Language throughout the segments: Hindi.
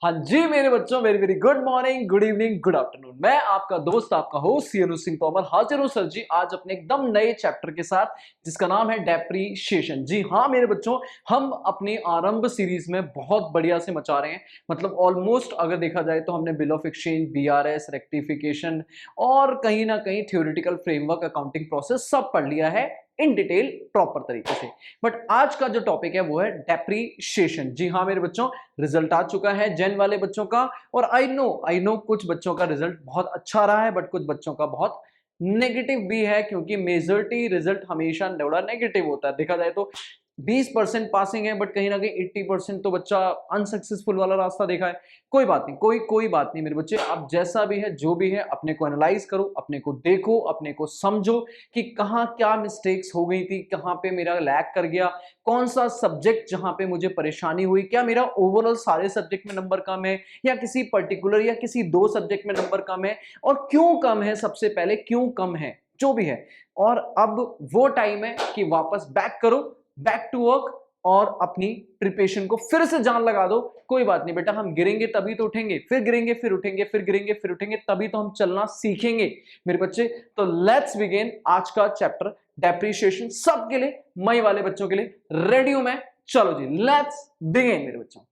हाँ जी मेरे बच्चों, very very good morning, good evening, good afternoon. मैं आपका दोस्त, आपका होस्ट सीएनू सिंह तोमर हाजिर हूं सर जी आज अपने एकदम नए चैप्टर के साथ, जिसका नाम है डेप्रीशिएशन। जी हाँ मेरे बच्चों, हम अपनी आरंभ सीरीज में बहुत बढ़िया से मचा रहे हैं। मतलब ऑलमोस्ट अगर देखा जाए तो हमने bill of exchange, BRS, rectification और कहीं ना कहीं थ्योरेटिकल फ्रेमवर्क, अकाउंटिंग प्रोसेस सब पढ़ लिया है इन डिटेल प्रॉपर तरीके से। बट आज का जो टॉपिक है वो है डेप्रीशिएशन। जी हाँ मेरे बच्चों, रिजल्ट आ चुका है जेन वाले बच्चों का, और आई नो कुछ बच्चों का रिजल्ट बहुत अच्छा रहा है, बट कुछ बच्चों का बहुत नेगेटिव भी है, क्योंकि मेजॉरिटी रिजल्ट हमेशा थोड़ा नेगेटिव होता है। देखा जाए तो 20% पासिंग है, बट कहीं ना कहीं 80% तो बच्चा अनसक्सेसफुल वाला रास्ता देखा है। कोई बात नहीं, कोई बात नहीं मेरे बच्चे, आप जैसा भी है जो भी है अपने को एनालाइज करो, अपने को देखो, अपने को समझो कि कहाँ क्या मिस्टेक्स हो गई थी, कहाँ पे मेरा लैग कर गया, कौन सा सब्जेक्ट जहां पे मुझे परेशानी हुई, क्या मेरा ओवरऑल सारे सब्जेक्ट में नंबर कम है या किसी पर्टिकुलर या किसी दो सब्जेक्ट में नंबर कम है, और क्यों कम है, सबसे पहले क्यों कम है जो भी है। और अब वो टाइम है कि वापस बैक करो, बैक टू वर्क, और अपनी प्रिपरेशन को फिर से जान लगा दो। कोई बात नहीं बेटा, हम गिरेंगे तभी तो उठेंगे, फिर गिरेंगे फिर उठेंगे, फिर गिरेंगे फिर उठेंगे, तभी तो हम चलना सीखेंगे मेरे बच्चे। तो लेट्स बिगिन आज का चैप्टर डेप्रीशिएशन। सबके लिए, मई वाले बच्चों के लिए रेडी हूं मैं। चलो जी लेट्स बिगिन मेरे बच्चों।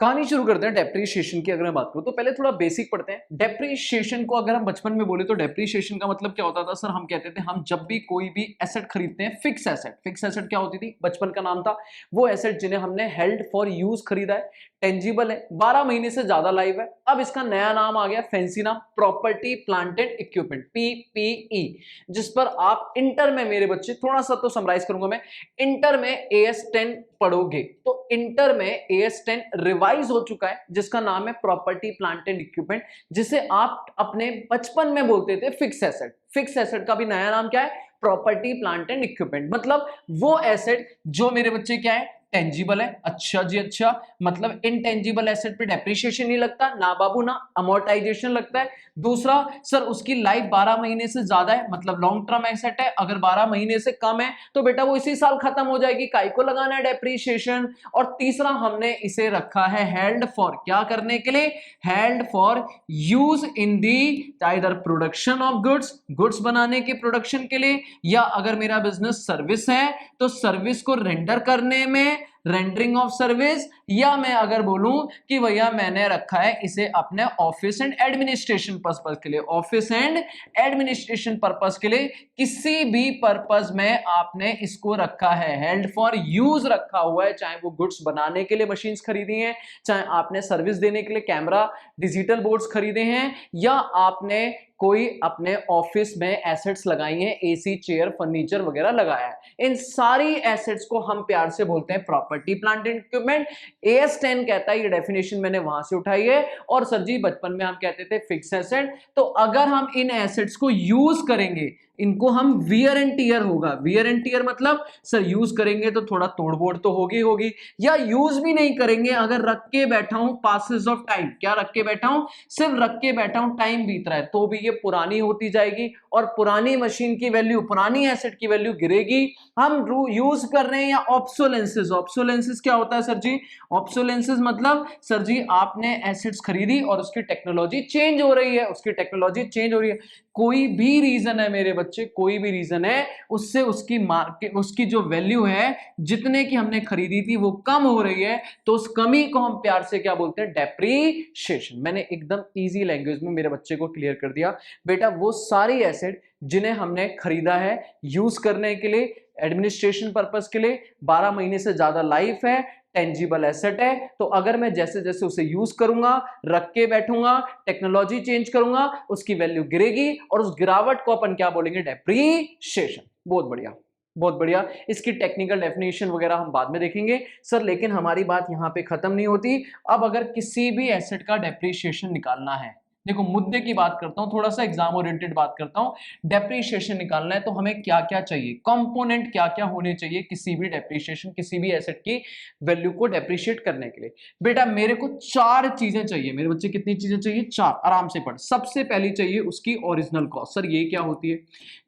कहानी शुरू करते हैं डेप्रीशिएशन की। अगर मैं बात करूं तो पहले थोड़ा बेसिक पढ़ते हैं। डेप्रीशिएशन को अगर हम बचपन में बोले तो डेप्रीशिएशन का मतलब क्या होता था सर? हम कहते थे हम जब भी कोई भी एसेट खरीदते हैं, फिक्स एसेट क्या होती थी, बचपन का नाम था वो एसेट जिन्हें हमने हेल्ड फॉर यूज खरीदा है, टेंजिबल है, 12 महीने से ज्यादा लाइव है। अब इसका नया नाम आ गया, फैंसी नाम, property plant and equipment, PPE, जिस पर आप इंटर में मेरे बच्चे, थोड़ा सा तो समराइज करूंगा मैं, इंटर में AS10 पढ़ोगे। तो इंटर में AS10 रिवाइज हो चुका है, जिसका नाम है प्रॉपर्टी प्लांट एंड इक्विपमेंट, जिसे आप अपने बचपन में बोलते थे फिक्स एसेट। फिक्स एसेट का भी नया नाम क्या है? Property plant and equipment. मतलब वो एसेट जो मेरे बच्चे क्या है, टेंजिबल है। अच्छा जी अच्छा, मतलब इनटेंजिबल एसेट पे डेप्रिसिएशन नहीं लगता ना बाबू, ना अमोर्टाइजेशन लगता है। दूसरा सर, उसकी लाइफ 12 महीने से ज्यादा है, मतलब लॉन्ग टर्म एसेट है। अगर 12 महीने से कम है तो बेटा वो इसी साल खत्म हो जाएगी, काई को लगाना है डेप्रिसिएशन। और तीसरा, हमने इसे रखा है हेल्ड फॉर, क्या करने के लिए? Held for use in the either production of goods, goods बनाने के प्रोडक्शन के लिए, या अगर मेरा बिजनेस सर्विस है तो सर्विस को रेंडर करने में, रेंडरिंग ऑफ सर्विस, या मैं अगर बोलूं कि भैया मैंने रखा है इसे अपने ऑफिस एंड एडमिनिस्ट्रेशन पर्पस के लिए, ऑफिस एंड एडमिनिस्ट्रेशन पर्पस के लिए, किसी भी पर्पस में आपने इसको रखा है, हेल्ड फॉर यूज रखा हुआ है। चाहे वो गुड्स बनाने के लिए मशीन्स खरीदी हैं, चाहे आपने सर्विस देने के लिए कैमरा, डिजिटल बोर्ड्स खरीदे हैं, या आपने कोई अपने ऑफिस में एसेट्स लगाई हैं, एसी, चेयर, फर्नीचर वगैरह लगाया है। इन सारी एसेट्स को हम प्यार से बोलते हैं property plant and equipment. AS10 कहता है, ये डेफिनेशन मैंने वहां से उठाई है। और सर जी बचपन में हम कहते थे फिक्स एसेट, तो अगर हम इन एसेट्स को यूज करेंगे, इनको हम वियर एंड टियर होगा। वियर एंड टियर मतलब सर यूज करेंगे तो थोड़ा तोड़फोड़ तो होगी, या यूज भी नहीं करेंगे, अगर रख के बैठा हूं, पासेस ऑफ टाइम, क्या रख के बैठा हूं? सिर्फ रख के बैठा हूं, टाइम बीत रहा है, तो भी ये पुरानी होती जाएगी, और पुरानी मशीन की वैल्यू, पुरानी एसेट की वैल्यू गिरेगी। हम यूज कर रहे हैं, या ऑब्सोलेंसेस। ऑब्सोलेंसेस क्या होता है सर जी? ऑब्सोलेंसेस मतलब सर जी आपने एसेट्स खरीदी और उसकी टेक्नोलॉजी चेंज हो रही है, उसकी टेक्नोलॉजी चेंज हो रही है, कोई भी रीजन है मेरे बच्चे, कोई भी रीजन है, उससे उसकी मार्केट, उसकी जो वैल्यू है जितने की हमने खरीदी थी वो कम हो रही है, तो उस कमी को हम प्यार से क्या बोलते हैं? डेप्रीशिएशन। मैंने एकदम इजी लैंग्वेज में मेरे बच्चे को क्लियर कर दिया। बेटा वो सारी एसेट जिन्हें हमने खरीदा है यूज करने के लिए, एडमिनिस्ट्रेशन पर्पस के लिए, 12 महीने से ज्यादा लाइफ है, टेंजिबल एसेट है, तो अगर मैं जैसे जैसे उसे यूज करूंगा, रख के बैठूंगा, टेक्नोलॉजी चेंज करूंगा, उसकी वैल्यू गिरेगी, और उस गिरावट को अपन क्या बोलेंगे? डेप्रीशिएशन। बहुत बढ़िया, बहुत बढ़िया। इसकी टेक्निकल डेफिनेशन वगैरह हम बाद में देखेंगे सर, लेकिन हमारी बात यहां पे खत्म नहीं होती। अब अगर किसी भी एसेट का डेप्रीशिएशन निकालना है, देखो मुद्दे की बात करता हूं, थोड़ा सा एग्जाम ओरिएंटेड बात करता हूं। डेप्रीशिएशन निकालना है तो हमें क्या क्या चाहिए, कंपोनेंट क्या क्या होने चाहिए किसी भी डेप्रीशिएशन, किसी भी एसेट की वैल्यू को डेप्रीशिएट करने के लिए। बेटा मेरे को 4 चीजें चाहिए। मेरे बच्चे कितनी चीजें चाहिए? 4। आराम से पढ़। सबसे पहली चाहिए उसकी ओरिजिनल कॉस्ट। सर ये क्या होती है?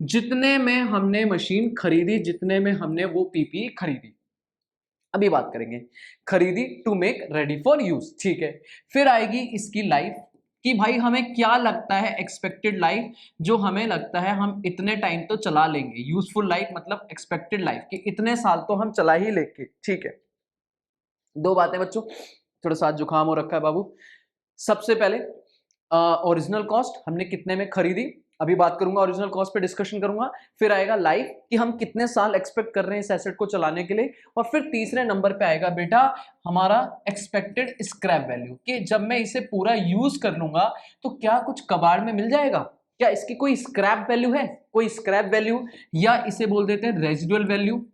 जितने में हमने मशीन खरीदी, जितने में हमने वो पीपी खरीदी, अभी बात करेंगे। खरीदी to make ready for use, ठीक है। फिर आएगी इसकी लाइफ, कि भाई हमें क्या लगता है एक्सपेक्टेड लाइफ, जो हमें लगता है हम इतने टाइम तो चला लेंगे। यूजफुल लाइफ मतलब एक्सपेक्टेड लाइफ कि इतने साल तो हम चला ही लेंगे, ठीक है। दो बातें बच्चों, थोड़ा सा जुकाम हो रखा है बाबू। सबसे पहले ओरिजिनल कॉस्ट, हमने कितने में खरीदी, अभी बात करूंगा ओरिजिनल कॉस्ट पे डिस्कशन करूंगा। फिर आएगा लाइफ, कि हम कितने साल एक्सपेक्ट कर रहे हैं इस एसेट को चलाने के लिए। और फिर तीसरे नंबर पे आएगा बेटा हमारा एक्सपेक्टेड स्क्रैप वैल्यू, कि जब मैं इसे पूरा यूज कर लूंगा तो क्या कुछ कबाड़ में मिल जाएगा, क्या इसकी कोई स्क्रैप वैल्यू है, कोई स्क्रैप वैल्यू, या इसे बोल देते हैं रेजिडुअल वैल्यू,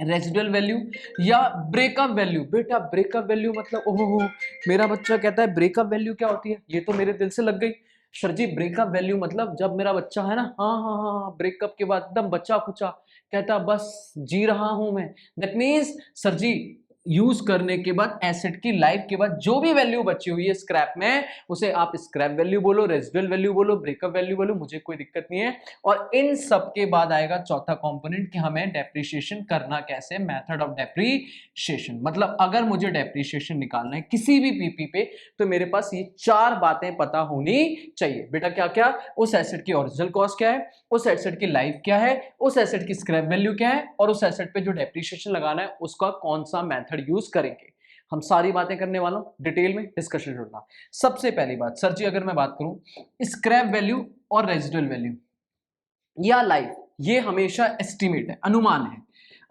रेजिडुअल वैल्यू या ब्रेकअप वैल्यू। बेटा ब्रेकअप वैल्यू मतलब ओहो, मेरा बच्चा कहता है ब्रेकअप वैल्यू क्या होती है, ये तो मेरे दिल से लग गई। सर जी ब्रेकअप वैल्यू मतलब जब मेरा बच्चा है ना, हाँ हाँ हाँ, ब्रेकअप के बाद एकदम बच्चा खुचा कहता बस जी रहा हूं मैं, दैट मीन्स सर जी यूज करने के बाद एसेट की लाइफ के बाद जो भी वैल्यू बची हुई है स्क्रैप में, उसे आप स्क्रैप वैल्यू बोलो, रेजिडुअल वैल्यू बोलो, ब्रेकअप वैल्यू बोलो, मुझे कोई दिक्कत नहीं है। और इन सब के बाद आएगा चौथा कंपोनेंट कि हमें डेप्रिसिएशन करना कैसे, मेथड ऑफ डेप्रिसिएशन। मतलब अगर मुझे डेप्रिसिएशन निकालना है किसी भी पीपी पे, तो मेरे पास ये 4 बातें पता होनी चाहिए। बेटा क्या क्या? उस एसेट की ओरिजिनल कॉस्ट क्या है, उस एसेट की लाइफ क्या है, उस एसेट की स्क्रैप वैल्यू क्या है, और उस एसेट पे जो डेप्रिसिएशन लगाना है उसका कौन सा मेथड यूज करेंगे। हम सारी बातें करने वालों, डिटेल में डिस्कशन जुड़ना। सबसे पहली बात सर जी, अगर मैं बात करूं स्क्रैप वैल्यू और रेजिडुअल वैल्यू या लाइफ, ये हमेशा एस्टिमेट है, अनुमान है।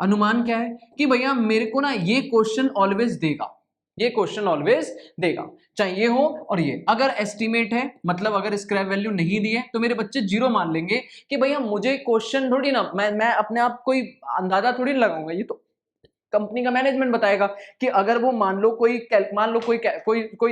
अनुमान क्या है कि भैया मेरे को ना ये क्वेश्चन ऑलवेज देगा, ये क्वेश्चन ऑलवेज देगा, चाहे ये हो और ये। अगर एस्टिमेट है मतलब अगर स्क्रैप वैल्यू नहीं दी है तो मेरे बच्चे जीरो मान लेंगे कि भैया मुझे क्वेश्चन थोड़ी ना, मैं अपने आप कोई अंदाजा थोड़ी लगाऊंगा, ये तो कंपनी का मैनेजमेंट बताएगा। कि अगर वो मान लो कोई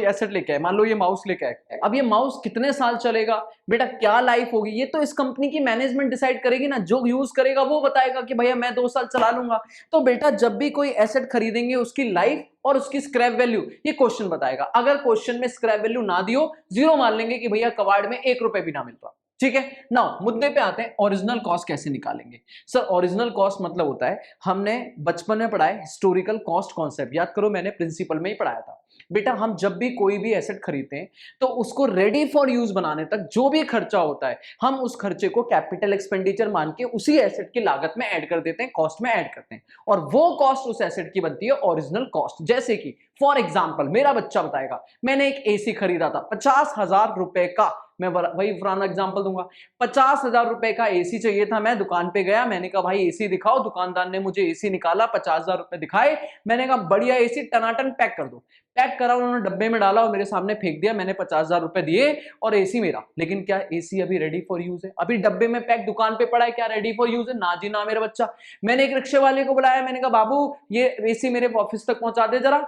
एसेट लेके आए, मान लो ये माउस लेके आए, अब ये माउस कितने साल चलेगा, बेटा क्या लाइफ होगी, ये तो इस कंपनी की मैनेजमेंट डिसाइड करेगी ना। जो यूज करेगा वो बताएगा कि भैया मैं 2 साल चला लूंगा। तो बेटा जब भी कोई एसेट खरीदेंगे उसकी लाइफ और उसकी स्क्रैप वैल्यू ये क्वेश्चन बताएगा। अगर क्वेश्चन में स्क्रैप वैल्यू ना दियो, जीरो मान लेंगे कि भैया कबाड़ में 1 रुपए भी ना मिल रहा। ठीक है ना। मुद्दे पे आते हैं, ओरिजिनल कॉस्ट कैसे निकालेंगे। सर ओरिजिनल कॉस्ट मतलब होता है, हमने बचपन में पढ़ा है हिस्टोरिकल कॉस्ट कॉन्सेप्ट, याद करो मैंने प्रिंसिपल में ही पढ़ाया था। बेटा हम जब भी कोई भी एसेट खरीदते हैं तो उसको रेडी फॉर यूज बनाने तक जो भी खर्चा होता है, हम उस खर्चे को कैपिटल एक्सपेंडिचर मान के उसी एसेट की लागत में ऐड कर देते हैं, कॉस्ट में ऐड करते हैं, और वो कॉस्ट उस एसेट की बनती है ओरिजिनल कॉस्ट। जैसे कि फॉर एग्जाम्पल मेरा बच्चा बताएगा, मैंने एक एसी खरीदा था 50,000 रुपए का, मैं वही पुराना एग्जांपल दूंगा। 50,000 रुपए का एसी चाहिए था, मैं दुकान पे गया, मैंने कहा भाई एसी दिखाओ, दुकानदार ने मुझे एसी निकाला, 50,000 रुपए दिखाए, मैंने कहा बढ़िया एसी टनाटन पैक कर दो। पैक करा, उन्होंने डब्बे में डाला और मेरे सामने फेंक दिया, मैंने 50,000 रुपए दिए और एसी मेरा। लेकिन क्या एसी अभी रेडी फॉर यूज है? अभी डब्बे में पैक दुकान पे पड़ा है, क्या रेडी फॉर यूज है? ना जी ना मेरा बच्चा। मैंने एक रिक्शे वाले को बुलाया, मैंने कहा बाबू ये एसी मेरे ऑफिस तक पहुंचा दे, जरा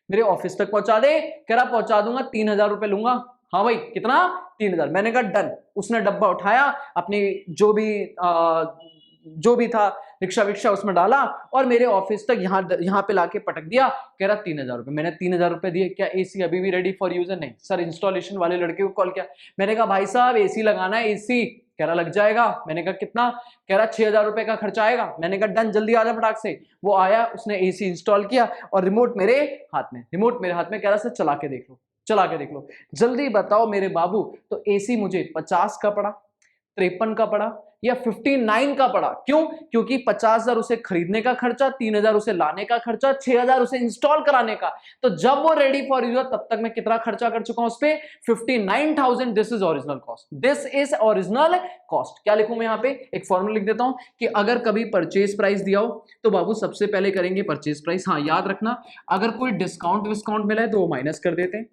मेरे ऑफिस तक पहुंचा दे। कह रहा पहुंचा दूंगा, 3,000 रुपए लूंगा। हाँ भाई कितना? 3,000। मैंने कहा डन। उसने डब्बा उठाया, अपनी जो भी था रिक्शा विक्शा उसमें डाला और मेरे ऑफिस तक यहाँ पे लाके पटक दिया। कह रहा 3,000 रुपए। मैंने 3,000 रुपए दिए। क्या एसी अभी भी रेडी फॉर यूज है? नहीं सर। इंस्टॉलेशन वाले लड़के को कॉल किया, मैंने कहा भाई साहब एसी लगाना है, एसी। कह रहा लग जाएगा। मैंने कहा कितना? कह रहा 6,000 रुपए का खर्चा आएगा। मैंने कहा डन, जल्दी आ जा फटाक से। वो आया, उसने एसी इंस्टॉल किया और रिमोट मेरे हाथ में, कह रहा सर चला के देख लो, चला के देख लो, जल्दी बताओ मेरे बाबू। तो एसी मुझे 50 का पड़ा, 53 का पड़ा या 59 का पड़ा। क्यों? क्योंकि 50,000 उसे खरीदने का खर्चा, 3,000 उसे लाने का खर्चा, 6,000 उसे इंस्टॉल कराने का। तो जब वो रेडी फॉर यूज तब तक मैं कितना खर्चा कर चुका हूं उस पे? 59,000। This is original cost, this is original cost. क्या लिखूं मैं यहाँ पे? एक फॉर्मूला लिख देता हूं कि अगर कभी परचेज प्राइस दिया हो तो बाबू सबसे पहले करेंगे परचेज प्राइस। हाँ याद रखना, अगर कोई डिस्काउंट विस्काउंट मिला है तो वो माइनस कर देते हैं।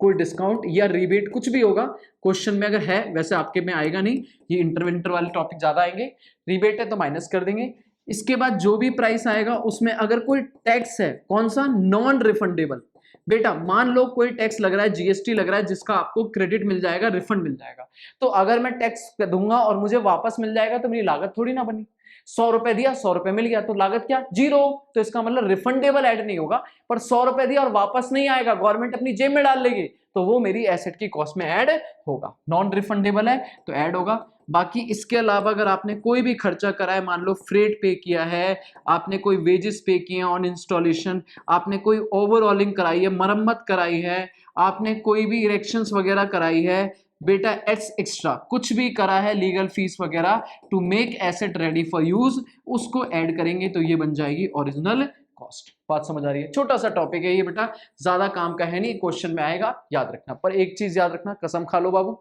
कोई डिस्काउंट या रिबेट कुछ भी होगा क्वेश्चन में, अगर है, वैसे आपके में आएगा नहीं, ये इंटर वाले टॉपिक ज्यादा आएंगे। रिबेट है तो माइनस कर देंगे। इसके बाद जो भी प्राइस आएगा उसमें अगर कोई टैक्स है, कौन सा? नॉन रिफंडेबल, बेटा मान लो कोई टैक्स लग रहा है, जीएसटी लग रहा है, जिसका आपको क्रेडिट मिल जाएगा, रिफंड मिल जाएगा, तो अगर मैं टैक्स दूंगा और मुझे वापस मिल जाएगा तो मेरी लागत थोड़ी ना बनी। 100 रुपए दिया, 100 रुपए मिल गया, तो लागत क्या, जीरो। तो इसका मतलब रिफंडेबल ऐड नहीं होगा, पर 100 रुपए दिया और वापस नहीं आएगा, गवर्नमेंट अपनी जेब में डाल लेगी, तो वो मेरी एसेट की कॉस्ट में ऐड होगा। नॉन रिफंडेबल है तो ऐड होगा। बाकी इसके अलावा अगर आपने कोई भी खर्चा करा है, मान लो फ्रेट पे किया है, आपने कोई वेजेस पे किए हैं ऑन इंस्टॉलेशन, आपने कोई ओवरऑलिंग कराई है, मरम्मत कराई है, आपने कोई भी इरेक्शंस वगैरह कराई है, बेटा एट्स एक्स्ट्रा कुछ भी करा है, लीगल फीस वगैरह, to make asset ready for use, उसको ऐड करेंगे तो ये बन जाएगी ओरिजिनल कॉस्ट। बात समझ आ रही है? छोटा सा टॉपिक है ये बेटा, ज्यादा काम का है नहीं, क्वेश्चन में आएगा, याद रखना। पर एक चीज याद रखना, कसम खा लो बाबू,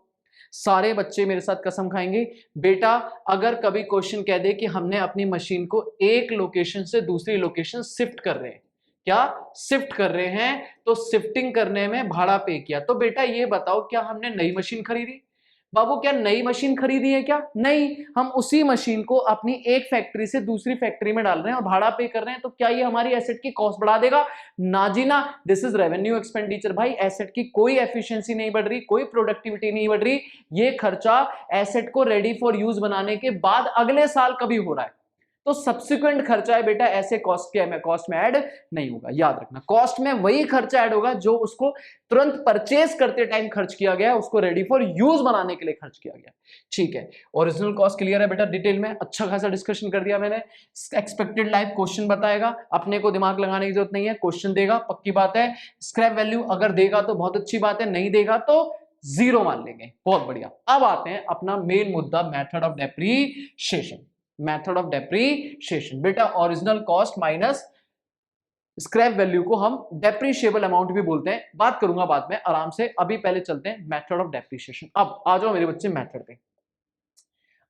सारे बच्चे मेरे साथ कसम खाएंगे, बेटा अगर कभी क्वेश्चन कह दे कि हमने अपनी मशीन को एक लोकेशन से दूसरी लोकेशन शिफ्ट कर रहे हैं, क्या शिफ्ट कर रहे हैं, तो शिफ्टिंग करने में भाड़ा पे किया, तो बेटा ये बताओ क्या हमने नई मशीन खरीदी? बाबू क्या नई मशीन खरीदी है क्या? नहीं, हम उसी मशीन को अपनी एक फैक्ट्री से दूसरी फैक्ट्री में डाल रहे हैं और भाड़ा पे कर रहे हैं, तो क्या ये हमारी एसेट की कॉस्ट बढ़ा देगा? ना जी ना, दिस इज रेवेन्यू एक्सपेंडिचर। भाई एसेट की कोई एफिशिएंसी नहीं बढ़ रही, कोई प्रोडक्टिविटी नहीं बढ़ रही, ये खर्चा एसेट को रेडी फॉर यूज बनाने के बाद अगले साल कभी हो रहा है, तो सब्सिक्वेंट खर्चा है बेटा, ऐसे कॉस्ट में ऐड नहीं होगा। याद रखना, कॉस्ट में वही खर्चा ऐड होगा जो उसको तुरंत परचेज करते टाइम खर्च किया गया, उसको रेडी फॉर यूज बनाने के लिए खर्च किया गया। ठीक है, ओरिजिनल कॉस्ट क्लियर है बेटा? डिटेल में अच्छा खासा डिस्कशन कर दिया मैंने। एक्सपेक्टेड लाइफ क्वेश्चन बताएगा, अपने को दिमाग लगाने की जरूरत नहीं है, क्वेश्चन देगा, पक्की बात है। स्क्रैप वैल्यू अगर देगा तो बहुत अच्छी बात है, नहीं देगा तो जीरो मान लेंगे, बहुत बढ़िया। अब आते हैं अपना मेन मुद्दा, method of depreciation. Method of depreciation बेटा, original cost minus scrap value को हम डेप्रीशिएबल अमाउंट भी बोलते हैं, बात करूंगा बाद में आराम से, अभी पहले चलते हैं मेथड ऑफ डेप्रीशिएशन। अब आ जाओ मेरे बच्चे मेथड पे।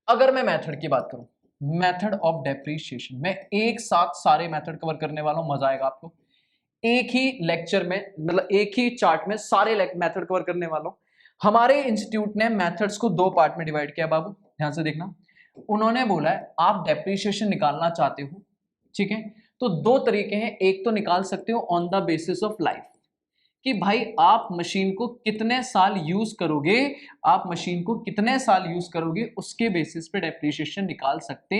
अगर मैं मेथड की बात करूं, मेथड ऑफ डेप्रीशिएशन में एक साथ सारे मेथड कवर करने वाला हूं, मजा आएगा आपको, एक ही लेक्चर में, मतलब एक ही चार्ट में सारे मेथड कवर करने वाला हूं। हमारे इंस्टीट्यूट ने मेथड्स को दो पार्ट में डिवाइड किया बाबू, ध्यान से देखना। उन्होंने बोला है आप डेप्रीशिएशन निकालना चाहते हो, ठीक है, तो दो तरीके हैं, एक तो निकाल सकते हो on the basis of life, कि भाई आप मशीन को कितने साल यूज करोगे, आप मशीन को कितने साल यूज करोगे उसके बेसिस पे डेप्रीशिएशन निकाल सकते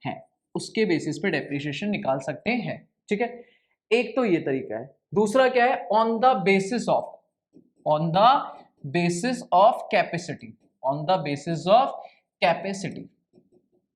हैं, उसके बेसिस पे डेप्रीशिएशन निकाल सकते हैं, ठीक है। एक तो ये तरीका है, दूसरा क्या है, on the basis of, on the basis of capacity, on the basis of capacity.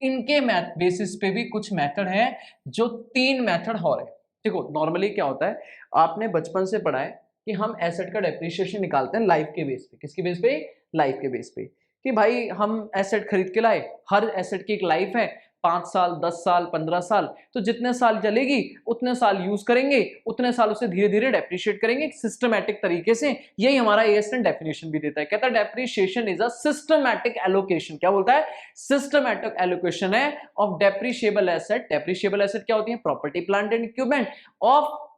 इनके बेसिस पे भी कुछ मेथड हैं, जो तीन मेथड और है। देखो नॉर्मली क्या होता है, आपने बचपन से पढ़ा है कि हम एसेट का डेप्रिसिएशन निकालते हैं लाइफ के बेस पे। किसके बेस पे? लाइफ के बेस पे, कि भाई हम एसेट खरीद के लाए, हर एसेट की एक लाइफ है, 5 साल 10 साल 15 साल, तो जितने साल चलेगी उतने साल यूज करेंगे, उतने साल उसे धीरे धीरे डेप्रिशिएट करेंगे सिस्टमैटिक तरीके से। यही हमारा एएसएन डेफिनेशन भी देता है, कहता है depreciation is a systematic allocation. क्या बोलता है? सिस्टमैटिक एलोकेशन है of depreciable asset. Depreciable asset क्या होती है? Property plant and equipment of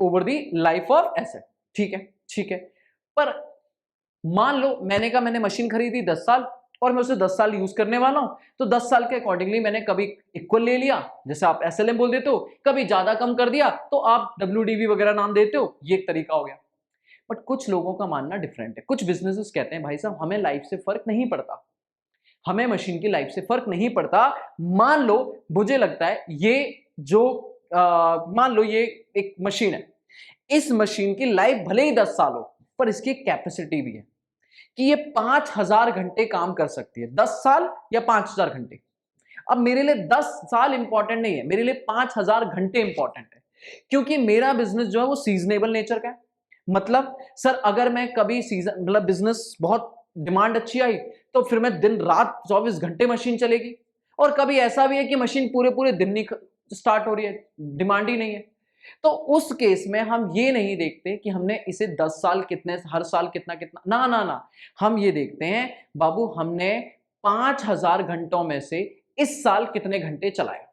over the life of asset. ठीक है, ठीक है। पर मान लो मैंने कहा मैंने मशीन खरीदी 10 साल और मैं उसे 10 साल यूज करने वाला हूं, तो 10 साल के अकॉर्डिंगली मैंने कभी इक्वल ले लिया, जैसे आप एसएलएम बोल देते हो, कभी ज्यादा कम कर दिया तो आप डब्ल्यूडीवी वगैरह नाम देते हो, ये एक तरीका हो गया। बट कुछ लोगों का मानना डिफरेंट है। कुछ बिजनेसेस कहते हैं भाई साहब हमें लाइफ से फर्क नहीं पड़ता, हमें मशीन की लाइफ से फर्क नहीं पड़ता। मान लो मुझे लगता है ये जो मान लो ये एक मशीन है, इस मशीन की लाइफ भले ही 10 साल हो, पर इसकी कैपेसिटी भी है कि ये 5000 घंटे काम कर सकती है। 10 साल या 5000 घंटे। अब मेरे लिए 10 साल इंपॉर्टेंट नहीं है, मेरे लिए 5000 घंटे इंपॉर्टेंट है, क्योंकि मेरा बिजनेस जो है वो सीजनेबल नेचर का है। मतलब सर अगर मैं कभी सीजन, मतलब बिजनेस बहुत डिमांड अच्छी आई तो फिर मैं दिन रात 24 घंटे मशीन चलेगी, और कभी ऐसा भी है कि मशीन पूरे पूरे दिन नहीं स्टार्ट हो रही है, डिमांड ही नहीं है, तो उस केस में हम ये नहीं देखते कि हमने इसे 10 साल कितने, हर साल कितना कितना, ना ना ना, हम ये देखते हैं बाबू हमने 5000 घंटों में से इस साल कितने घंटे चलाए,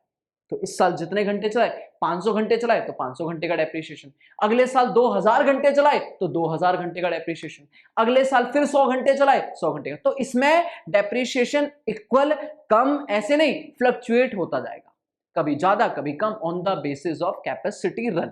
तो इस साल जितने घंटे चलाए, 500 घंटे चलाए तो 500 घंटे का डेप्रिसिएशन, अगले साल 2000 घंटे चलाए तो 2000 घंटे का डेप्रिसिएशन, अगले साल फिर 100 घंटे चलाए 100 घंटे का। तो इसमें डेप्रिसिएशन इक्वल कम ऐसे नहीं, फ्लक्चुएट होता जाएगा, कभी ज्यादा कभी कम, on the basis of capacity run.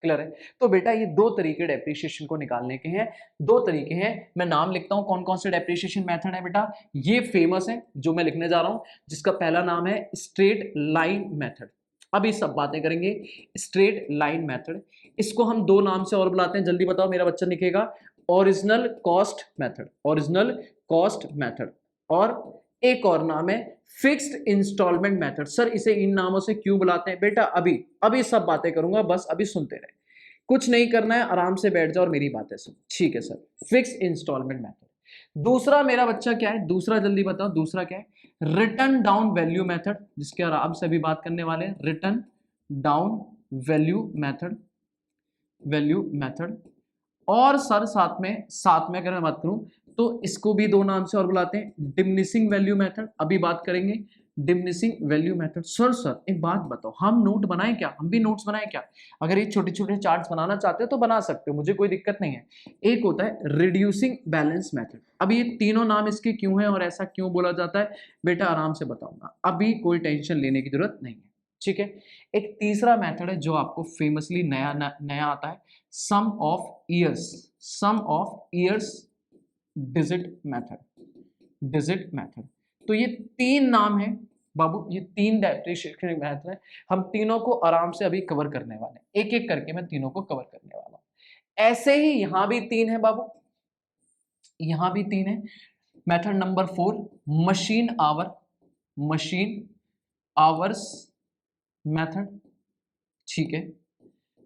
Clear है? तो बेटा ये दो तरीके डेप्रिसिएशन को निकालने के हैं, दो तरीके हैं। मैं नाम लिखता हूं कौन कौन से डेप्रिसिएशन मेथड है बेटा। ये फेमस है जो मैं लिखने जा रहा हूं, जिसका पहला नाम है स्ट्रेट लाइन मेथड। अभी सब बातें करेंगे स्ट्रेट लाइन मेथड। इसको हम दो नाम से और बुलाते हैं, जल्दी बताओ मेरा बच्चा लिखेगा। Original cost method, original cost method, और एक और नाम है फिक्स्ड इंस्टॉलमेंट मेथड। सर इसे इन नामों से क्यों बुलाते हैं बेटा? अभी अभी सब बातें करूंगा, बस अभी सुनते रहे, कुछ नहीं करना है, आराम से बैठ जाओ और मेरी बातें सुन, ठीक है सर? Fixed instalment method. दूसरा मेरा बच्चा क्या है? दूसरा जल्दी बताओ, दूसरा क्या है? रिटर्न डाउन वैल्यू मेथड, जिसके आराम से अभी बात करने वाले हैं। Return down value method, value method. और सर साथ में अगर मैं बात करूं तो इसको भी दो नाम से और बुलाते हैं, डिमिनिशिंग वैल्यू मेथड। अभी बात करेंगे डिमिनिशिंग वैल्यू मेथड। सर एक बात बताओ, हम नोट बनाएं क्या? हम भी नोट्स बनाएं क्या? अगर ये छोटे छोटे चार्ट्स बनाना चाहते हो तो बना सकते हो, मुझे कोई दिक्कत नहीं है। एक होता है रिड्यूसिंग बैलेंस मेथड। अब ये तीनों नाम इसके क्यों हैं और ऐसा क्यों बोला जाता है बेटा, आराम से बताऊंगा, अभी कोई टेंशन लेने की जरूरत नहीं है, ठीक है? एक तीसरा मेथड है जो आपको फेमसली नया आता है, sum of years, sum of years digit method, digit method. तो ये तीन नाम है बाबू, ये तीन डेप्रिसिएशन मेथड है। हम तीनों को आराम से अभी कवर करने वाले हैं, एक एक करके मैं तीनों को कवर करने वाला हूं। ऐसे ही यहां भी तीन है बाबू, यहां भी तीन है। Method number 4 machine hour, machine hours method, ठीक है?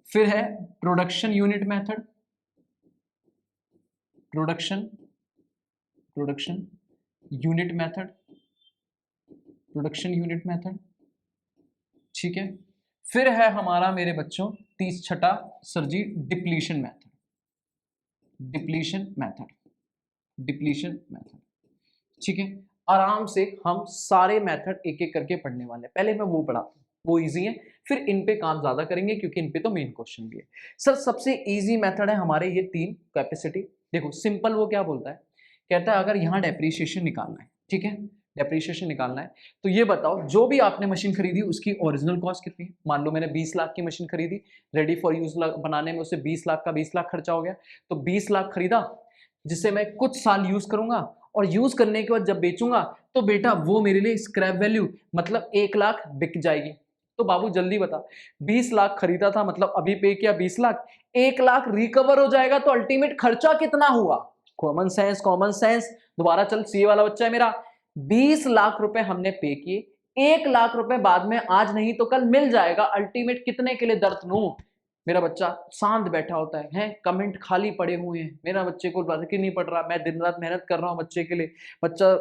फिर है production unit method, production production unit method, production unit method, ठीक है? फिर है हमारा मेरे बच्चों छठा sir ji depletion method, depletion method, depletion method, ठीक है? आराम से हम सारे मेथड एक एक करके पढ़ने वाले हैं। पहले मैं वो पढ़ाता हूँ, वो इजी है, फिर इन पे काम ज्यादा करेंगे क्योंकि इन पे तो मेन क्वेश्चन भी है। सर सबसे इजी मेथड है हमारे ये तीन कैपेसिटी। देखो सिंपल वो क्या बोलता है, कहता है अगर यहाँ डेप्रीशिएशन निकालना है, ठीक है? डेप्रीशिएशन निकालना है तो ये बताओ जो भी आपने मशीन खरीदी उसकी ओरिजिनल कॉस्ट कितनी है। मान लो मैंने 20 लाख की मशीन खरीदी, रेडी फॉर यूज बनाने में उसे 20 लाख का 20 लाख खर्चा हो गया, तो 20 लाख खरीदा जिसे मैं कुछ साल यूज करूंगा और यूज करने के बाद जब बेचूंगा तो बेटा वो मेरे लिए स्क्रैप वैल्यू मतलब 1 लाख बिक जाएगी। तो बाबू जल्दी बता, 20 लाख खरीदा था मतलब अभी पे किया 20 लाख, 1 लाख रिकवर हो जाएगा तो अल्टीमेट खर्चा कितना हुआ? Common sense, common sense. दोबारा चल, सीए वाला बच्चा है मेरा, 20 लाख रुपए हमने पे किए, 1 लाख रुपए बाद में आज नहीं तो कल मिल जाएगा, अल्टीमेट कितने के लिए दर्द लूं? मेरा बच्चा शांत बैठा होता है, कमेंट खाली पड़े हुए हैं, मेरा बच्चे को क्यों नहीं पढ़ रहा, मैं दिन रात मेहनत कर रहा हूं बच्चे के लिए, बच्चा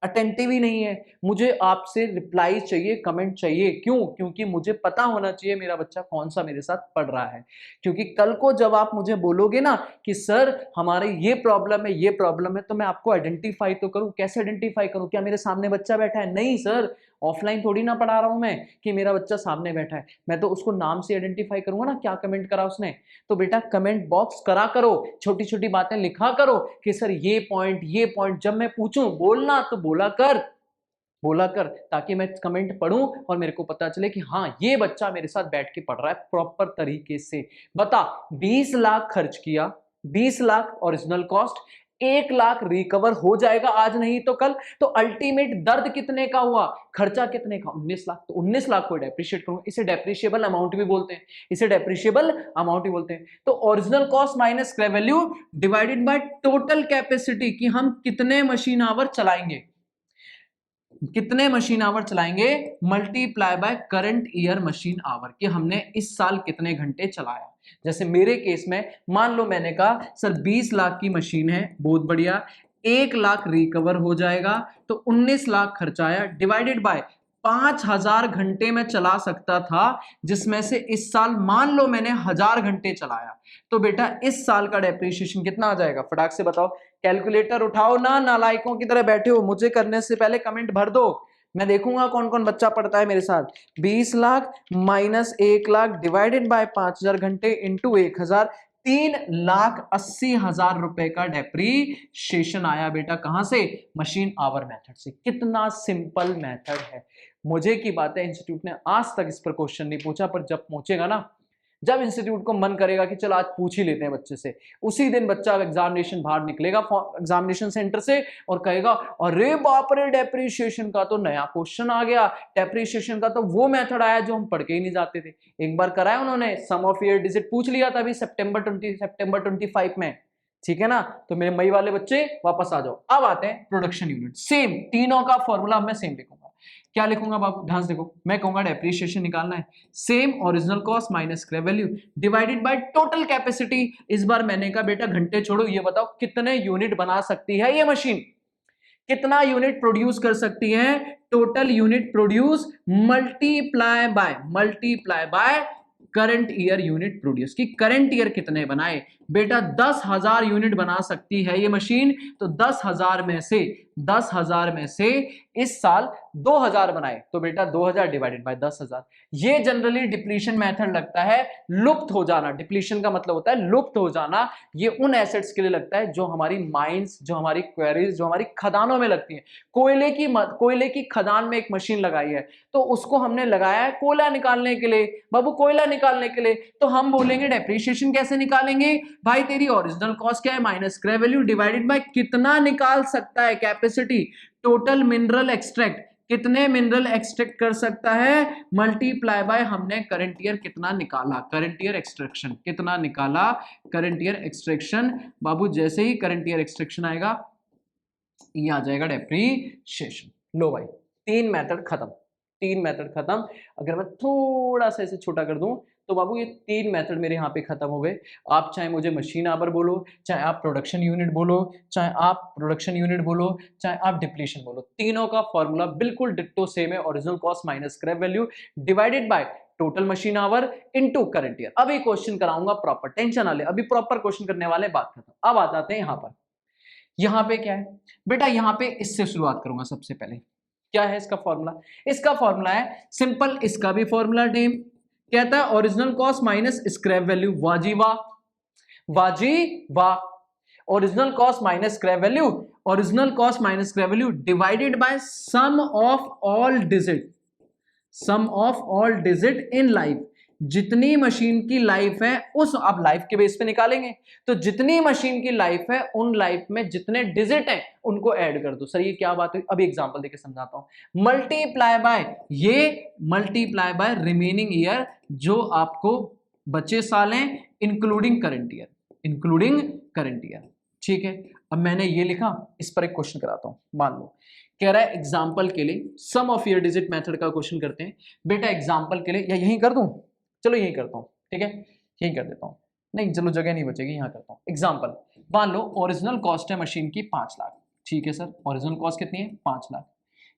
अटेंटिव ही नहीं है। मुझे आपसे रिप्लाई चाहिए, कमेंट चाहिए, क्यों? क्योंकि मुझे पता होना चाहिए मेरा बच्चा कौन सा मेरे साथ पढ़ रहा है। क्योंकि कल को जब आप मुझे बोलोगे ना कि सर हमारे ये प्रॉब्लम है, ये प्रॉब्लम है, तो मैं आपको आइडेंटिफाई तो करूं। कैसे आइडेंटिफाई करूं? क्या मेरे सामने बच्चा बैठा है? नहीं सर, ऑफलाइन थोड़ी ना पढ़ा रहा हूं मैं कि मेरा बच्चा सामने बैठा है, मैं तो उसको नाम से आइडेंटिफाई करूंगा ना, क्या कमेंट करा उसने। तो बेटा कमेंट बॉक्स करा करो, छोटी छोटी बातें लिखा करो कि सर ये पॉइंट, जब मैं पूछूं बोलना तो बोला कर, ताकि मैं कमेंट पढ़ूं और मेरे को पता चले कि हाँ ये बच्चा मेरे साथ बैठ के पढ़ रहा है प्रॉपर तरीके से। बता, 20 लाख खर्च किया, 20 lakh original cost, 1 lakh recover हो जाएगा आज नहीं तो कल, तो अल्टीमेट दर्द कितने का हुआ, खर्चा कितने का? 19 लाख। तो 19 लाख को डेप्रिशिएट करूंगा, इसे डेप्रिशिएबल अमाउंट भी बोलते हैं, इसे डेप्रिशिएबल अमाउंट भी बोलते हैं। तो original cost minus scrap value divided by total capacity, कि हम कितने मशीन आवर चलाएंगे, कितने मशीन आवर चलाएंगे, multiply by current year machine our, कि हमने इस साल कितने घंटे चलाया। जैसे मेरे केस में मान लो मैंने कहा सर 20 लाख की मशीन है, बहुत बढ़िया, 1 लाख रिकवर हो जाएगा, तो 19 लाख खर्चा आया, डिवाइडेड बाय 5000 घंटे में चला सकता था, जिसमें से इस साल मान लो मैंने 1000 घंटे चलाया, तो बेटा इस साल का डेप्रिसिएशन कितना आ जाएगा? फटाक से बताओ, कैलकुलेटर उठाओ ना, नालायकों की तरह बैठे हो, मुझे करने से पहले कमेंट भर दो, मैं देखूंगा कौन कौन बच्चा पढ़ता है मेरे साथ। 20 lakh minus 1 lakh divided by 5000 घंटे इंटू 1000, 3,80,000 रुपए का डेप्रीशिएशन आया बेटा, कहां से? मशीन आवर मेथड से। कितना सिंपल मेथड है। मुझे की बात है, इंस्टीट्यूट ने आज तक इस पर क्वेश्चन नहीं पूछा, पर जब पूछेगा ना जब इंस्टीट्यूट को मन करेगा कि चलो आज पूछ ही लेते हैं बच्चे से, उसी दिन बच्चा एग्जामिनेशन बाहर निकलेगा एग्जामिनेशन सेंटर से और कहेगा अरे बाप रे डेप्रीशिएशन का तो नया क्वेश्चन आ गया, डेप्रीशिएशन का तो वो मेथड आया जो हम पढ़ के ही नहीं जाते थे। एक बार कराया उन्होंने, सम ऑफ ईयर डिजिट पूछ लिया था अभी सितंबर 25 में, ठीक है ना। तो मेरे मई वाले बच्चे वापस आ जाओ। अब आते हैं प्रोडक्शन यूनिट, सेम तीनों का फॉर्मूला मैं सेम लिखूंगा। क्या लिखूंगा बाबू, ध्यान से देखो, मैं कहूंगा डेप्रीशिएशन निकालना है, same original cost minus scrap value divided by total capacity. इस बार मैंने कहा बेटा घंटे छोड़ो, ये बताओ कितने यूनिट बना सकती है ये मशीन, कितना यूनिट प्रोड्यूस कर सकती है, total unit produce multiply by current year unit produce, की करंट ईयर कितने बनाए। बेटा 10,000 यूनिट बना सकती है ये मशीन, तो 10,000 में से इस साल 2,000 बनाए, तो बेटा 2,000 डिवाइडेड बाय 10,000। ये जनरली डिप्लीशन मेथड लगता है लुप्त हो जाना, डिप्लीशन का मतलब होता है लुप्त हो जाना। ये उन एसेट्स के लिए लगता है जो हमारी माइंस, जो हमारी क्वेरीज, जो हमारी खदानों में लगती है। कोयले की खदान में एक मशीन लगाई है, तो उसको हमने लगाया है कोयला निकालने के लिए, बाबू कोयला निकालने के लिए, तो हम बोलेंगे डेप्रीशिएशन कैसे निकालेंगे भाई, तेरी ओरिजिनल कॉस्ट क्या है minus scrap value divided bye कितना निकाल सकता है कैपेसिटी, टोटल मिनरल एक्सट्रैक्ट, कितने मिनरल एक्सट्रैक्ट कर सकता है, मल्टीप्लाई बाय हमने करंट ईयर कितना निकाला, करंट ईयर एक्सट्रैक्शन कितना निकाला, करंट ईयर एक्सट्रैक्शन। बाबू जैसे ही करंट ईयर एक्सट्रैक्शन आएगा ये आ जाएगा डेप्रीशिएशन। लो भाई, तीन मेथड खत्म। अगर मैं थोड़ा सा इसे छोटा कर दूं तो बाबू ये तीन मेथड मेरे यहाँ पे खत्म हो गए। आप चाहे मुझे मशीन आवर बोलो, चाहे आप प्रोडक्शन यूनिट बोलो, चाहे आप डिप्लीशन बोलो, तीनों का फॉर्मूला बिल्कुल डिट्टो सेम है, original cost minus scrap value divided by total machine our into current year. अभी क्वेश्चन कराऊंगा प्रॉपर, टेंशन ना ले, अभी प्रॉपर क्वेश्चन करने वाले, बात खत्म। अब आ जाते हैं यहाँ पे क्या है बेटा, यहाँ पे इससे शुरुआत करूंगा। सबसे पहले क्या है इसका फॉर्मूला, इसका फॉर्मूला है सिंपल, इसका भी फॉर्मूला टेम कहता है original cost minus scrap value, वाजी वाह, original cost minus scrap value divided by sum of all digit in life, जितनी मशीन की लाइफ है उस, अब लाइफ के बेस पे निकालेंगे, तो जितनी मशीन की लाइफ है उन लाइफ में जितने डिजिट हैं उनको ऐड कर दो। सर ये क्या बात है, अभी एग्जांपल देके समझाता हूं। मल्टीप्लाई बाय रिमेनिंग ईयर, जो आपको बचे साल हैं इंक्लूडिंग करंट ईयर, ठीक है। अब मैंने ये लिखा, इस पर एक क्वेश्चन कराता हूं। मान लो कह रहा है एग्जाम्पल के लिए सम ऑफ ईयर डिजिट मेथड का क्वेश्चन करते हैं बेटा। एग्जाम्पल के लिए या यहीं कर दूं, चलो यही करता हूं, ठीक है, यही कर देता हूं, नहीं चलो जगह नहीं बचेगी, यहां करता हूं। एग्जांपल मान लो ओरिजिनल कॉस्ट है मशीन की 5 लाख, ठीक है सर, ओरिजिनल कॉस्ट कितनी है 5 लाख,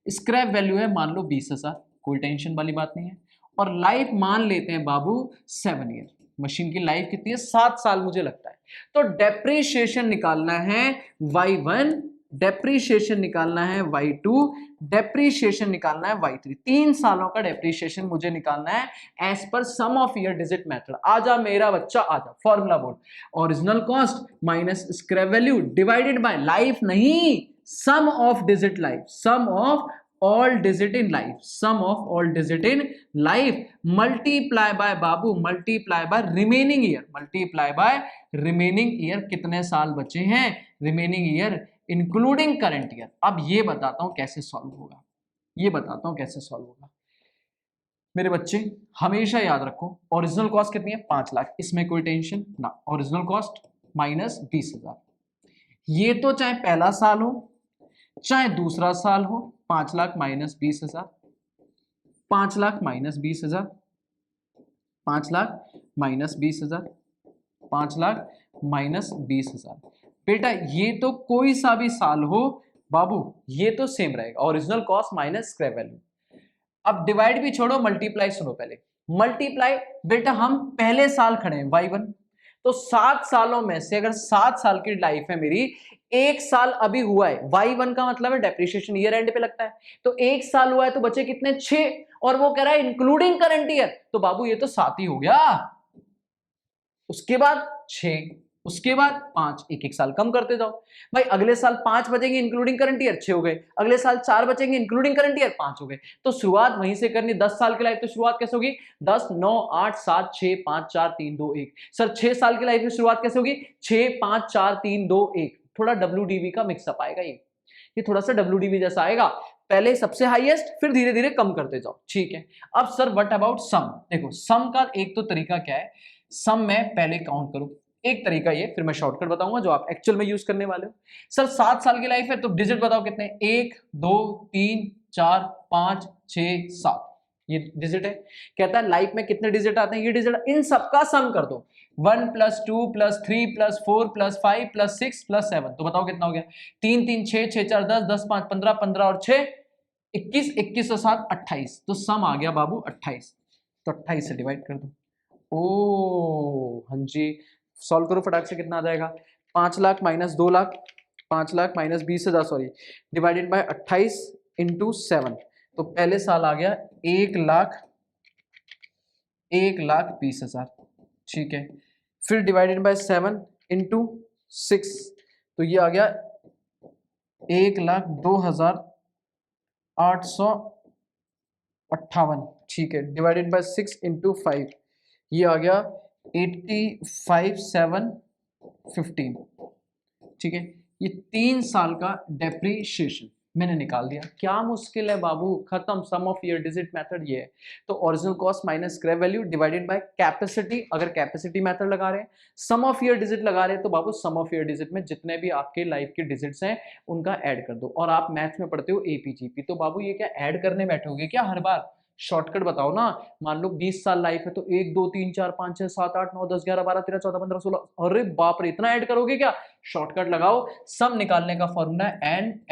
स्क्रैप वैल्यू है मान लो 20,000, कोई टेंशन वाली बात नहीं है, और लाइफ मान लेते हैं बाबू 7 ईयर, मशीन की लाइफ कितनी है 7 साल मुझे लगता है। तो डेप्रीशिएशन निकालना है y1, डेप्रीशिएशन निकालना है y2, डेप्रीशिएशन निकालना है y3, 3 सालों का डेप्रीशिएशन मुझे निकालना है as per sum of year digit method. आजा मेरा बच्चा आजा, फॉर्मूला बोल, original cost minus scrap value divided by life नहीं, sum of digit life, sum of all digit in life, multiply by बाबू, मल्टीप्लाई बाय रिमेनिंग ईयर, कितने साल बचे हैं remaining year including current year. अब ये बताता हूं कैसे सॉल्व होगा, मेरे बच्चे हमेशा याद रखो, ओरिजिनल कॉस्ट कितनी है 5 लाख, इसमें कोई टेंशन ना, ओरिजिनल कॉस्ट माइनस 20,000, ये तो चाहे पहला साल हो चाहे दूसरा साल हो, 5 lakh minus 20,000, 5 lakh minus 20,000, 5 lakh minus 20,000, 5 lakh minus 20,000। बेटा ये तो कोई सा भी साल हो बाबू, ये तो सेम रहेगा, original cost minus scrap value. अब डिवाइड भी छोड़ो, मल्टीप्लाई सुनो पहले, मल्टीप्लाई बेटा हम पहले साल खड़े हैं y1, तो 7 सालों में से अगर 7 साल की लाइफ है मेरी, 1 साल अभी हुआ है, y1 का मतलब है डेप्रीशिएशन ईयर एंड पे लगता है, तो 1 साल हुआ है तो बचे कितने 6, और वो कह रहा है इंक्लूडिंग करंट ईयर, तो बाबू ये तो 7 ही हो गया, उसके बाद 6, उसके बाद 5, एक एक साल कम करते जाओ भाई। अगले साल 5 बचेंगे इंक्लूडिंग करंट ईयर, 6 हो गए। अगले साल 4 बचेंगे इंक्लूडिंग करंट ईयर, 5 हो गए। तो शुरुआत वहीं से करनी। 10 साल की लाइफ तो शुरुआत कैसे होगी? 10 9 8 7 6 5 4 3 2 1। सर 6 साल की लाइफ में शुरुआत कैसे होगी? 6 5 4 3 2 1। थोड़ा WDV का मिक्सअप आएगा, ये थोड़ा सा WDV जैसा आएगा। पहले सबसे हाईएस्ट, फिर धीरे धीरे कम करते जाओ, ठीक है। अब सर व्हाट अबाउट सम? देखो सम का एक तो तरीका क्या है, सम में पहले काउंट करो, एक तरीका ये, फिर मैं शॉर्टकट बताऊंगा जो आप एक्चुअल में यूज करने वाले हो। सर 7 साल की लाइफ है तो डिजिट बताओ कितने? 1 2 3 4 5 6 7, ये डिजिट है। कहता है लाइफ में कितने डिजिट आते हैं? ये डिजिट, इन सबका सम कर दो। 1 + 2 + 3 + 4 + 5 + 6 + 7, तो बताओ कितना हो गया? 3 3 6 6 4 10 10 5 15 15 और 6 21 21 और 7 28, तो सम आ गया बाबू 28। तो 28 से डिवाइड कर दो। ओ हाँ जी, सॉल्व करो फटाक से, कितना आ जाएगा? 5 lakh - 2 lakh, 5 lakh - 20,000 sorry, divided by 28 × 7। तो पहले साल आ गया 1,20,000, ठीक है। फिर डिवाइडेड बाय 7 × 6, तो ये आ गया 1,02,858, ठीक है। डिवाइडेड बाय 6 × 5, ये आ गया 85,715, ठीक है। ये 3 साल का डेप्रीशिएशन मैंने निकाल दिया। क्या मुश्किल है बाबू, खत्म। सम ऑफ ईयर डिजिट मेथड ये है। तो original cost minus scrap value divided bye capacity, अगर कैपेसिटी मेथड लगा रहे हैं। सम ऑफ ईयर डिजिट लगा रहे हैं तो बाबू सम ऑफ ईयर डिजिट में जितने भी आपके लाइफ के डिजिट्स हैं उनका ऐड कर दो। और आप मैथ्स में पढ़ते हो APGP, तो बाबू ये क्या ऐड करने बैठोगे क्या हर बार? शॉर्टकट बताओ ना। मान लो 20 साल लाइफ है तो 1 2 3 4 5 6 7 8 9 10 11 12 13 14 15 16, अरे बाप रे, इतना ऐड करोगे क्या? शॉर्टकट लगाओ। सम निकालने का फॉर्मूला है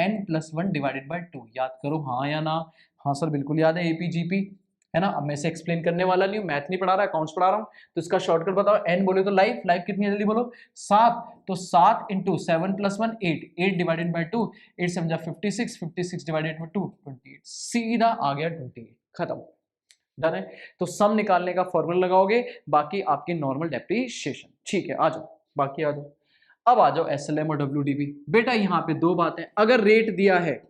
n+1 डिवाइडेड बाय 2। याद करो हाँ या ना? हाँ सर बिल्कुल याद है, APGP है ना। अब मैं इसे एक्सप्लेन करने वाला नहीं हूँ, मैथ नहीं पढ़ा रहा, अकाउंट्स पढ़ा रहा हूँ। तो इसका शॉर्टकट बताओ। n बोले तो लाइफ, लाइफ कितनी है जल्दी बोलो? 7, तो 7 × 7 + 1 8, 8 डिवाइडेड बाय 2, 8 7 जा 56, 56 डिवाइडेड बाय 2 28, सीधा आ गया 28, खत्म। डन है। तो सम निकालने का फॉर्मूला लगाओगे, बाकी आपकी नॉर्मल डेप्रीशिएशन, ठीक है। आ जाओ, बाकी आ जाओ। अब आ जाओ SLM और WDV। बेटा यहाँ पे दो बातें, अगर रेट दिया है,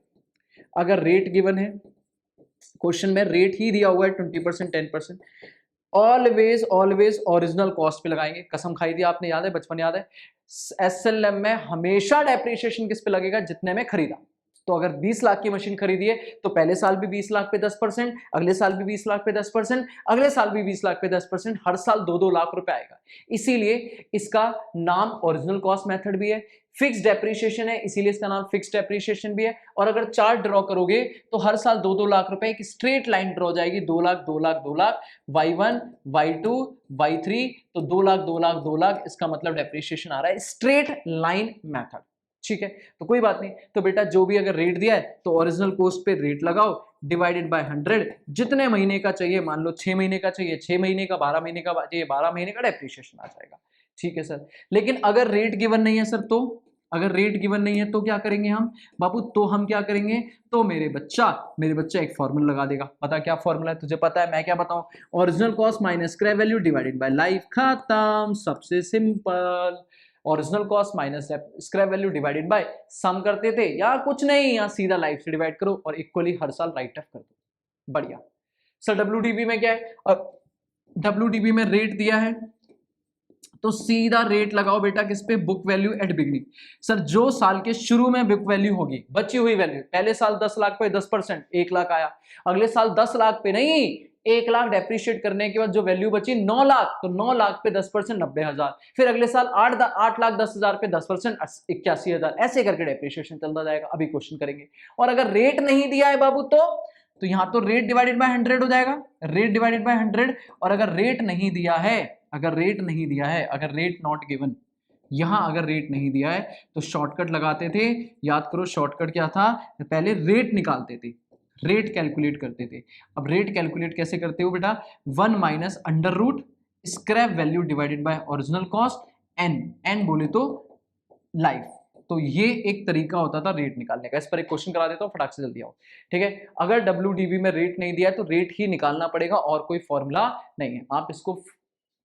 अगर रेट गिवन है, क्वेश्चन में रेट ही दिया हुआ है 20% 10%, ऑलवेज ऑलवेज ओरिजिनल कॉस्ट पे लगाएंगे। कसम खाई थी आपने, याद है, बचपन याद है। SLM में हमेशा डेप्रीशिएशन किस पे लगेगा? जितने में खरीदा। तो अगर 20 लाख की मशीन खरीदी है तो पहले साल भी 20 लाख पे 10%, अगले साल भी 20 लाख पे 10%, अगले साल भी 20 लाख पे 10%, हर साल 2-2 लाख रुपए आएगा। इसीलिए इसका नाम ओरिजिनल कॉस्ट मेथड भी है। फिक्स्ड डेप्रीशिएशन है, इसीलिए इसका नाम फिक्स्ड डेप्रीशिएशन भी है। और अगर चार्ट ड्रॉ करोगे तो हर साल 2-2 लाख रुपए एक स्ट्रेट लाइन ड्रॉ हो जाएगी, 2 lakh 2 lakh 2 lakh, Y1 Y2 Y3, तो 2 लाख 2 लाख 2 लाख, इसका मतलब डेप्रीशिएशन आ रहा है स्ट्रेट लाइन मेथड, ठीक है। तो कोई बात नहीं। तो बेटा जो भी अगर रेट दिया है तो ओरिजिनल कॉस्ट पे रेट लगाओ, डिवाइडेड बाय 100, जितने महीने का चाहिए, मान लो 6 महीने का चाहिए 6 महीने का, 12 महीने का चाहिए 12 महीने का, डेप्रीशिएशन आ जाएगा, ठीक है सर। लेकिन अगर रेट गिवन नहीं है सर, तो अगर रेट गिवन नहीं है तो क्या करेंगे हम बाबू? तो हम क्या करेंगे? तो मेरे बच्चा एक फॉर्मूला लगा देगा। पता क्या फॉर्मूला है? तुझे पता है, मैं क्या बताऊं? Original cost minus scrap value divided by life, खत्म, सबसे simple. Original cost minus scrap value divided by sum करते थे, या कुछ नहीं, या सीधा लाइफ से डिवाइड करो और इक्वली हर साल राइट ऑफ कर दो। बढ़िया। सर WDV में क्या है? WDV में रेट दिया है तो सीधा रेट लगाओ बेटा किस पे? Book value at beginning. Sir जो साल के शुरू में बुक वैल्यू होगी, बची हुई वैल्यू, पहले साल 10 लाख पे 10%, 1 लाख आया। अगले साल 10 लाख पे नहीं, 1 लाख डेप्रीशिएट करने के बाद जो वैल्यू बची 9 लाख, तो 9 लाख पे 10% 90,000। फिर अगले साल 8 लाख 10,000 पे 10% 81,000, ऐसे करके डेप्रीशिएशन चलता जाएगा। अभी क्वेश्चन करेंगे। और अगर रेट नहीं दिया है बाबू तो यहां तो रेट डिवाइडेड बाय 100 हो जाएगा, रेट डिवाइडेड बाय 100। और अगर रेट नहीं दिया है, अगर रेट नॉट गिवन, यहां अगर रेट नहीं दिया है तो शॉर्टकट लगाते थे। याद करो शॉर्टकट क्या था? पहले रेट निकालते थे, रेट कैलकुलेट करते थे। अब रेट कैलकुलेट कैसे करते हो बेटा? 1 minus under root scrap value divided by original cost, N बोले तो लाइफ। तो ये एक तरीका होता था रेट निकालने का। इस पर एक क्वेश्चन करा देता हूँ, फटाक से जल्दी आओ, ठीक है। अगर WDV में रेट नहीं दिया है तो रेट ही निकालना पड़ेगा, और कोई फॉर्मूला नहीं है। आप इसको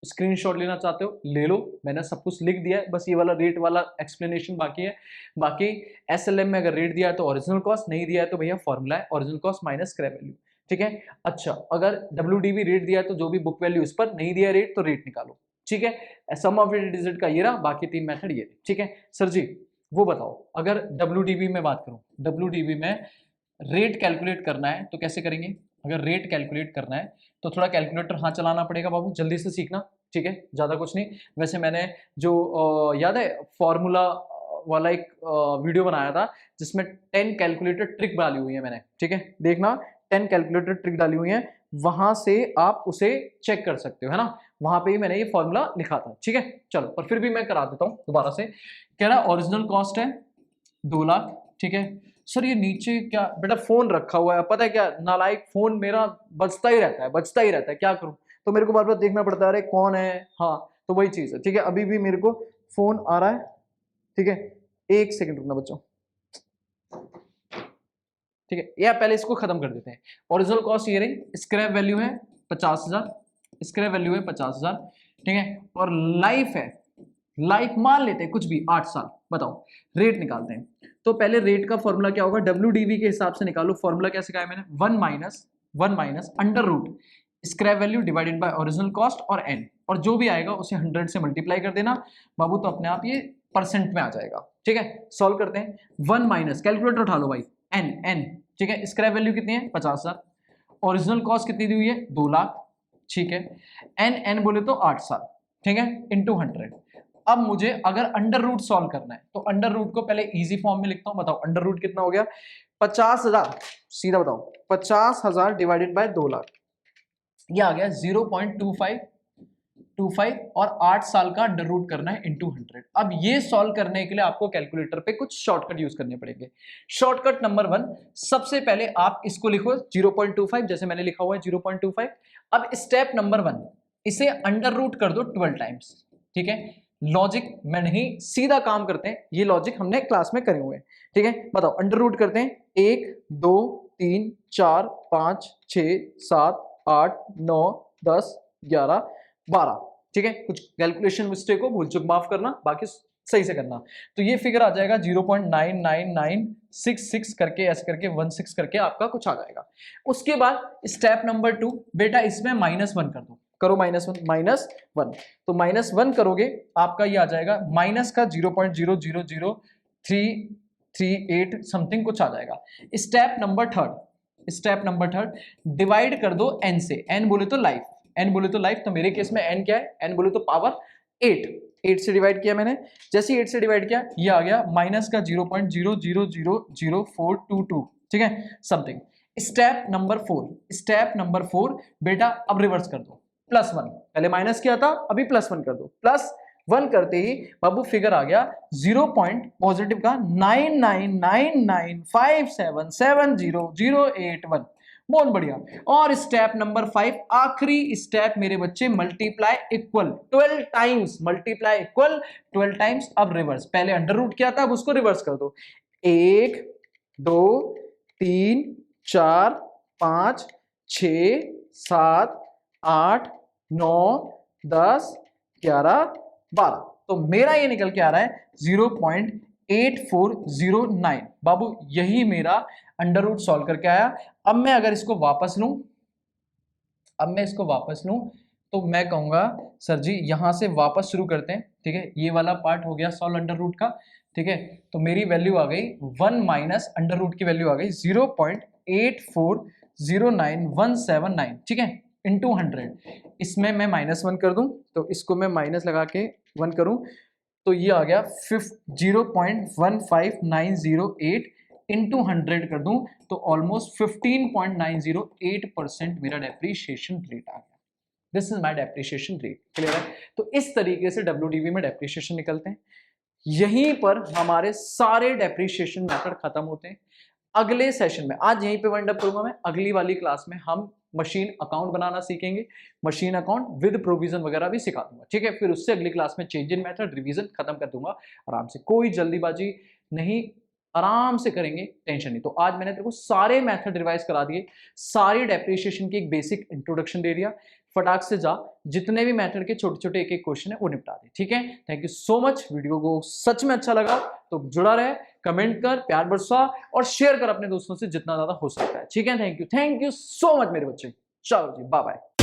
स्क्रीनशॉट लेना चाहते हो ले लो, मैंने सब कुछ लिख दिया है, बस ये वाला रेट वाला एक्सप्लेनेशन बाकी है। बाकी एसएलएम में अगर रेट दिया है तो ओरिजिनल कॉस्ट, नहीं दिया है तो भैया फॉर्मूला है original cost minus scrap value, ठीक है। अच्छा, अगर डब्ल्यूडीवी रेट दिया है तो जो भी बुक वैल्यू इस पर, नहीं दिया रेट तो रेट निकालो, ठीक है। सम ऑफ इट डिजिट का ये रहा, बाकी 3 मेथड ये थे, ठीक है। सर जी वो बताओ, अगर डब्ल्यूडीवी में बात करूं, डब्ल्यूडीवी में रेट कैलकुलेट करना है तो कैसे करेंगे? अगर रेट कैलकुलेट करना है तो थोड़ा कैलकुलेटर हाथ चलाना पड़ेगा बाबू, जल्दी से सीखना, ठीक है, ज़्यादा कुछ नहीं। वैसे मैंने जो याद है फॉर्मूला वाला एक वीडियो बनाया था जिसमें 10 कैलकुलेटर ट्रिक डाली हुई है मैंने, ठीक है, देखना 10 कैलकुलेटर ट्रिक डाली हुई है, वहां से आप उसे चेक कर सकते हो, है ना, वहां पे ही मैंने ये फॉर्मूला लिखा था, ठीक है। चलो, पर फिर भी मैं करा देता हूँ दोबारा से। कह रहा ओरिजिनल कॉस्ट है 2 लाख, ठीक है। सर ये नीचे क्या बेटा फोन रखा हुआ है, पता है क्या नालायक, फोन मेरा बजता ही रहता है, बजता ही रहता है, क्या करूं, तो मेरे को बार बार देखना पड़ता है अरे कौन है, हाँ तो वही चीज है, ठीक है। अभी भी मेरे को फोन आ रहा है, ठीक है, 1 सेकंड रुकना बच्चों, ठीक है, या पहले इसको खत्म कर देते हैं। ओरिजिनल कॉस्ट ये रही, स्क्रैप वैल्यू है 50,000, स्क्रैप वैल्यू है 50,000, ठीक है, और लाइफ है, लाइफ मान लेते हैं कुछ भी 8 साल, बताओ रेट निकालते हैं। तो पहले रेट का फॉर्मूला क्या होगा, डब्ल्यूडीवी के हिसाब से निकालो, फॉर्मूला क्या सिखाया मैंने, 1 minus under root scrap value divided by original cost और एन, और जो भी आएगा उसे 100 से मल्टीप्लाई कर देना बाबू, तो अपने आप ये परसेंट में आ जाएगा, ठीक है। सॉल्व करते हैं, 1 माइनस, कैलकुलेटर उठा लो भाई, एन, ठीक है, स्क्रैप वैल्यू कितनी है 50,000, ओरिजिनल कॉस्ट कितनी दी हुई है 2 लाख, ठीक है, एन बोले तो 8 साल, ठीक है, इंटू 100। अब मुझे अगर अंडर रूट सॉल्व करना है तो अंडर रूट को पहले इजी फॉर्म में लिखता हूं, बताओ अंडर रूट कितना हो गया 50,000, सीधा बताओ 50,000 डिवाइडेड बाय 2 लाख, ये आ गया 0.25 और 8 साल का अंडर रूट करना है इंटू 100। अब ये सॉल्व करने के लिए आपको कैलकुलेटर पे कुछ शॉर्टकट यूज करने पड़ेंगे। शॉर्टकट नंबर 1, सबसे पहले आप इसको लिखो 0.25, जैसे मैंने लिखा हुआ है 0.25। अब स्टेप नंबर 1, इसे अंडर रूट कर दो 12 टाइम्स, ठीक है। लॉजिक में नहीं, सीधा काम करते हैं, ये लॉजिक हमने क्लास में करे हुए हैं, ठीक है। बताओ अंडर रूट करते हैं, 1 2 3 4 5 6 7 8 9 10 11 12, ठीक है। कुछ कैलकुलेशन मिस्टेक हो भूल चूक माफ करना, बाकी सही से करना। तो ये फिगर आ जाएगा 0.99966 करके, ऐसे करके 16 करके आपका कुछ आ जाएगा। उसके बाद स्टेप नंबर 2, बेटा इसमें -1 कर दो, करो -1, तो -1 करोगे आपका ये आ जाएगा माइनस का 0.0000338 समथिंग कुछ आ जाएगा। स्टेप नंबर थर्ड, डिवाइड कर दो n से, n बोले तो लाइफ, n बोले तो लाइफ, तो मेरे केस में n क्या है, n बोले तो पावर 8 से डिवाइड किया मैंने, जैसे 8 से डिवाइड किया ये आ गया माइनस का 0.0000422, ठीक है, समथिंग। स्टेप नंबर 4 बेटा अब रिवर्स कर दो, +1, पहले माइनस किया था अभी +1 कर दो, +1 करते ही बाबू फिगर आ गया 0 पॉजिटिव का 999957708081, बहुत बढ़िया। और स्टेप नंबर 5, आखिरी स्टेप मेरे बच्चे, multiply equal 12 times, multiply equal 12 times. अब रिवर्स, पहले अंडर रूट किया था अब उसको रिवर्स कर दो, 1 2 3 4 5 6 7 8 9 10 11 12, तो मेरा ये निकल के आ रहा है 0.8409 बाबू, यही मेरा अंडर रूट सॉल्व करके आया। अब मैं अगर इसको वापस लूं, तो मैं कहूंगा सर जी यहां से वापस शुरू करते हैं, ठीक है, ये वाला पार्ट हो गया सॉल्व अंडर रूट का, ठीक है। तो मेरी वैल्यू आ गई 1 माइनस अंडर रूट की वैल्यू आ गई 0.84099179, ठीक है, इंटू 100। इसमें मैं -1 कर दूं तो इसको मैं माइनस लगा के 1 करूं तो ये आ गया 0.15908 इंटू 100 कर दूं तो ऑलमोस्ट 15.908% मेरा डेप्रीशिएशन रेट आ गया। This is my depreciation rate, clear है। तो इस तरीके से डब्ल्यूडीवी में डेप्रीशिएशन निकलते हैं, यहीं पर हमारे सारे डेप्रीशिएशन मेथड खत्म होते हैं। अगले सेशन में, आज यहीं पे वाइंड अप करूंगा मैं, अगली वाली क्लास में हम मशीन अकाउंट बनाना सीखेंगे, मशीन अकाउंट विद प्रोविजन वगैरह भी सिखा दूंगा, ठीक है। फिर उससे अगली क्लास में चेंज इन मेथड रिवीजन खत्म कर दूंगा आराम से, कोई जल्दीबाजी नहीं, आराम से करेंगे, टेंशन नहीं। तो आज मैंने तेरे को सारे मेथड रिवाइज करा दिए, सारी डेप्रिसिएशन की एक बेसिक इंट्रोडक्शन दे दिया, फटाक से जा, जितने भी मेथड के छोटे छोटे एक एक क्वेश्चन है वो निपटा दे, ठीक है। Thank you so much, video को सच में अच्छा लगा तो जुड़ा रहे, कमेंट कर, प्यार बरसा और शेयर कर अपने दोस्तों से जितना ज्यादा हो सकता है, ठीक है। थैंक यू सो मच मेरे बच्चे, चलो जी बाय बाय।